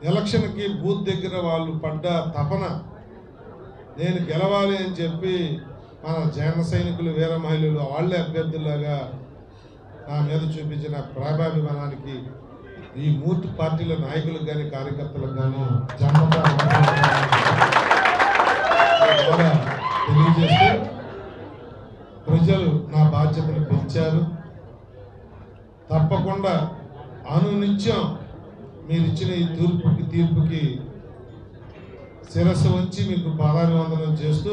ఎలక్షన్కి బూత్ దగ్గర వాళ్ళు పడ్డ తపన నేను గెలవాలి అని చెప్పి మన జన సైనికులు వీర మహిళలు వాళ్ళే అభ్యర్థులాగా నా మీద చూపించిన ప్రాభాభిమానానికి ఈ మూర్తి పార్టీల నాయకులకు కానీ కార్యకర్తలకు కానీ తెలియజేస్తూ ప్రజలు నా బాధ్యతను పెంచారు. తప్పకుండా అనునిత్యం మీరు ఇచ్చిన ఈ తీర్పుకి శిరస్సు వంచి మీకు పాదాభివందనం చేస్తూ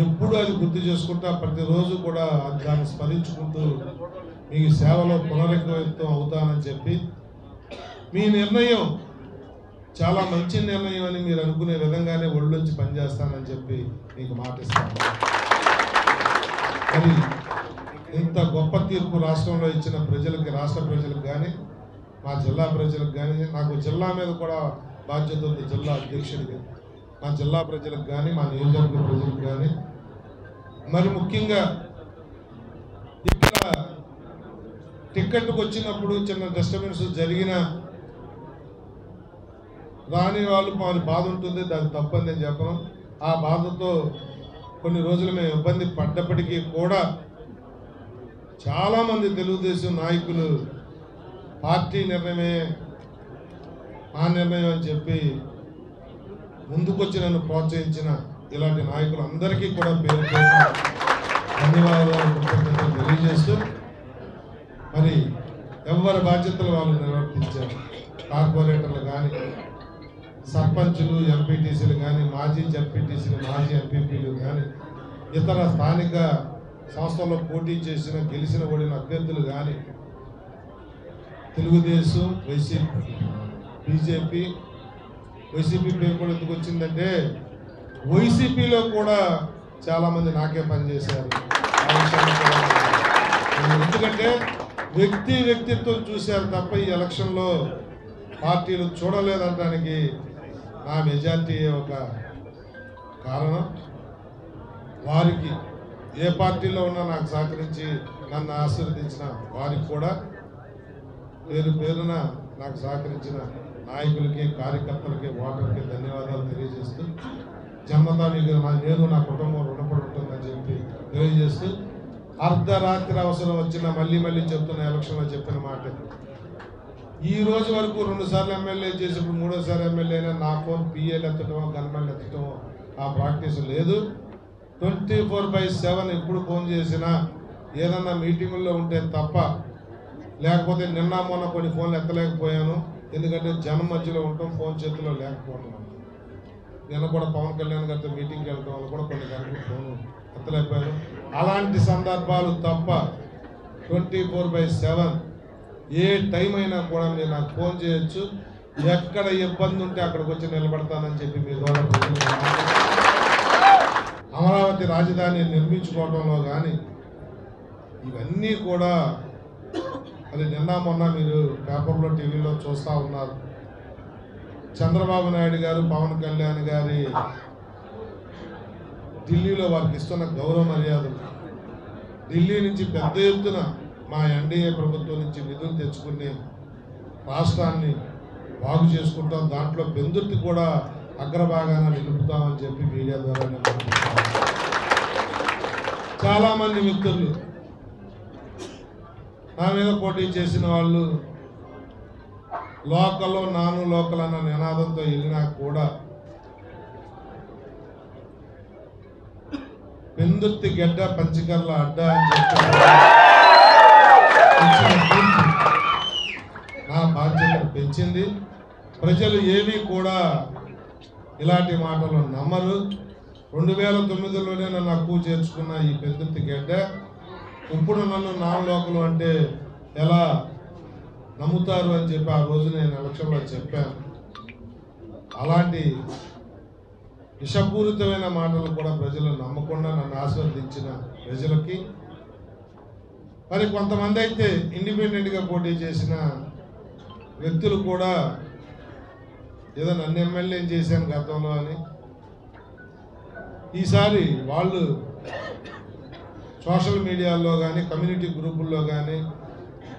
ఎప్పుడు అది గుర్తు చేసుకుంటా ప్రతిరోజు కూడా దాన్ని స్మరించుకుంటూ మీ సేవలో పునరుద్ధరితం అవుతానని చెప్పి మీ నిర్ణయం చాలా మంచి నిర్ణయం అని మీరు అనుకునే విధంగానే ఒళ్ళొంచి పనిచేస్తానని చెప్పి మీకు మాటిస్తాను. మరి ఇంత గొప్ప తీర్పు రాష్ట్రంలో ఇచ్చిన ప్రజలకి, రాష్ట్ర ప్రజలకు కానీ మా జిల్లా ప్రజలకు కానీ, నాకు జిల్లా మీద కూడా బాధ్యత ఉంది, జిల్లా అధ్యక్షుడికి, మా జిల్లా ప్రజలకు కానీ మా నియోజకవర్గ ప్రజలకు కానీ, మరి ముఖ్యంగా ఇక్కడ టిక్కెట్కి వచ్చినప్పుడు చిన్న డిస్టర్బెన్స్ జరిగిన రాని వాళ్ళు మాకు బాధ ఉంటుంది, దానికి తప్పని నేను చెప్పను. ఆ బాధతో కొన్ని రోజులు మేము ఇబ్బంది పడ్డప్పటికీ కూడా చాలామంది తెలుగుదేశం నాయకులు పార్టీ నిర్ణయమే మా నిర్ణయం అని చెప్పి ముందుకొచ్చి నన్ను ప్రోత్సహించిన ఇలాంటి నాయకులందరికీ కూడా పేరు ధన్యవాదాలు కృతజ్ఞతలు తెలియజేస్తూ మరి ఎవరి బాధ్యతలు వాళ్ళు నిర్వర్తించారు. కార్పొరేటర్లు కానీ, సర్పంచులు, ఎంపీటీసీలు కానీ, మాజీ జడ్పీటీసీలు, మాజీ ఎంపీపీలు కానీ, ఇతర స్థానిక సంస్థల్లో పోటీ చేసిన గెలిచిన ఓడిన అభ్యర్థులు కానీ, తెలుగుదేశం, వైసీపీ, బీజేపీ, వైసీపీ పేరు కూడా ఎందుకు వచ్చిందంటే వైసీపీలో కూడా చాలామంది నాకే పనిచేశారు. ఎందుకంటే వ్యక్తిత్వం చూశారు తప్ప ఈ ఎలక్షన్లో పార్టీలు చూడలేదనడానికి నా మెజార్టీ ఒక కారణం. వారికి ఏ పార్టీలో ఉన్నా నాకు సహకరించి నన్ను ఆశీర్వదించిన వారికి కూడా పేరు పేరున నాకు సహకరించిన నాయకులకి, కార్యకర్తలకి, ఓటర్కి ధన్యవాదాలు తెలియజేస్తూ జన్మతా మీకు నేను నా కుటుంబం రుణపడి ఉంటుందని చెప్పి తెలియజేస్తూ అర్ధరాత్రి అవసరం వచ్చిన మళ్ళీ చెప్తున్న ఎలక్షన్లో చెప్పిన మాట, ఈ రోజు వరకు 2 సార్లు ఎమ్మెల్యే చేసినప్పుడు 3వ ఎమ్మెల్యే అయినా నా ఫోన్ పిఏలు ఎత్తటమో గన్మెన్లు ఎత్తటమో ఆ ప్రాక్టీస్ లేదు. 24/7 ఎప్పుడు ఫోన్ చేసినా ఏదన్నా మీటింగుల్లో ఉంటే తప్ప, లేకపోతే నిన్న మొన్న కొన్ని ఫోన్లు ఎత్తలేకపోయాను. ఎందుకంటే జనం మధ్యలో ఉంటాం, ఫోన్ చేతిలో లేకపోవడం. నిన్న కూడా పవన్ కళ్యాణ్ గారితో మీటింగ్కి వెళ్ళడం వల్ల కూడా కొన్ని గంటలు ఫోన్ ఎత్తలేకపోయాను. అలాంటి సందర్భాలు తప్ప 24/7 ఏ టైం అయినా కూడా మీరు నాకు ఫోన్ చేయొచ్చు. ఎక్కడ ఇబ్బంది ఉంటే అక్కడికి వచ్చి నిలబడతానని చెప్పి మీ ద్వారా అమరావతి రాజధాని నిర్మించుకోవడంలో కానీ ఇవన్నీ కూడా అది నిన్న మొన్న మీరు పేపర్లో, టీవీలో చూస్తూ ఉన్నారు. చంద్రబాబు నాయుడు గారు, పవన్ కళ్యాణ్ గారి ఢిల్లీలో వారికి ఇస్తున్న గౌరవ మర్యాదలు, ఢిల్లీ నుంచి పెద్ద ఎత్తున మా ఎన్డీఏ ప్రభుత్వం నుంచి నిధులు తెచ్చుకుని రాష్ట్రాన్ని బాగు చేసుకుంటాం, దాంట్లో పెందుర్తి కూడా అగ్రభాగాన నిలుపుతామని చెప్పి మీడియా ద్వారా చాలామంది మిత్రులు నా మీద పోటీ చేసిన వాళ్ళు లోకల్ నాను లోకల్ అన్న నినాదంతో వెళ్ళినా కూడా పెందుర్తి గడ్డ పంచకర్ల అడ్డ అని చెప్పి నా బాధ్యతను పెంచింది. ప్రజలు ఏమీ కూడా ఇలాంటి మాటలు నమ్మరు. 2009లోనే నన్ను అక్కువ చేర్చుకున్న ఈ పెందుర్తి గడ్డ ఇప్పుడు నన్ను నాన్ లోకలు అంటే ఎలా నమ్ముతారు అని చెప్పి ఆ రోజు నేను ఎలక్షన్లో చెప్పాను. అలాంటి విషపూరితమైన మాటలు కూడా ప్రజలు నమ్మకుండా నన్ను ఆశీర్వదించిన ప్రజలకి, మరి కొంతమంది అయితే ఇండిపెండెంట్గా పోటీ చేసిన వ్యక్తులు కూడా ఏదో నన్ను ఎమ్మెల్యే చేశాను గతంలో అని, ఈసారి వాళ్ళు సోషల్ మీడియాలో కానీ, కమ్యూనిటీ గ్రూపుల్లో కానీ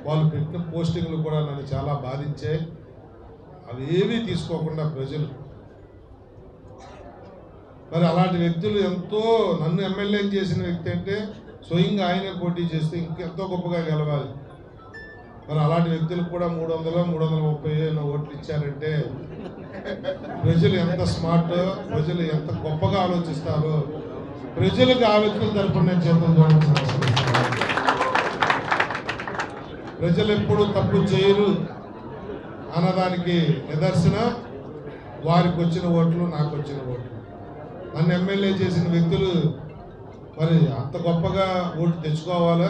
వాళ్ళు పెట్టిన పోస్టింగ్లు కూడా నన్ను చాలా బాధించాయి. అవి ఏవీ తీసుకోకుండా ప్రజలు మరి అలాంటి వ్యక్తులు ఎంతో నన్ను ఎమ్మెల్యే చేసిన వ్యక్తి అంటే స్వయంగా ఆయనే పోటీ చేస్తే ఇంకెంతో గొప్పగా గెలవాలి. మరి అలాంటి వ్యక్తులకు కూడా 330 ఓట్లు ఇచ్చారంటే ప్రజలు ఎంత స్మార్ట్, ప్రజలు ఎంత గొప్పగా ఆలోచిస్తారో ప్రజలకు ఆ వ్యక్తుల తరపున నేను చేతులు చూడాల్సిన అవసరం. ప్రజలు ఎప్పుడు తప్పు చేయరు అన్నదానికి నిదర్శనం వారికి వచ్చిన ఓట్లు, నాకు వచ్చిన ఓట్లు. నన్ను ఎమ్మెల్యే చేసిన వ్యక్తులు మరి అంత గొప్పగా ఓటు తెచ్చుకోవాలా,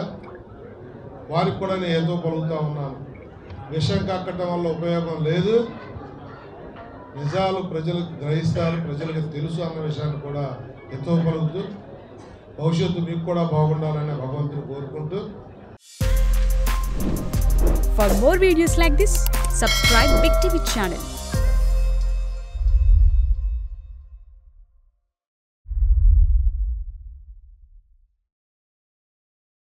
వారికి కూడా నేను ఏదో పలుకుతూ ఉన్నాను. విషయం కక్కటం వల్ల ఉపయోగం లేదు, నిజాలు ప్రజలకు గ్రహిస్తారు, ప్రజలకు తెలుసు అన్న విషయాన్ని కూడా ఎంతో పలుకుతూ భవిష్యత్తు మీకు కూడా బాగుండాలని భగవంతుని కోరుకుంటూ. For more videos like this, subscribe Big TV channel.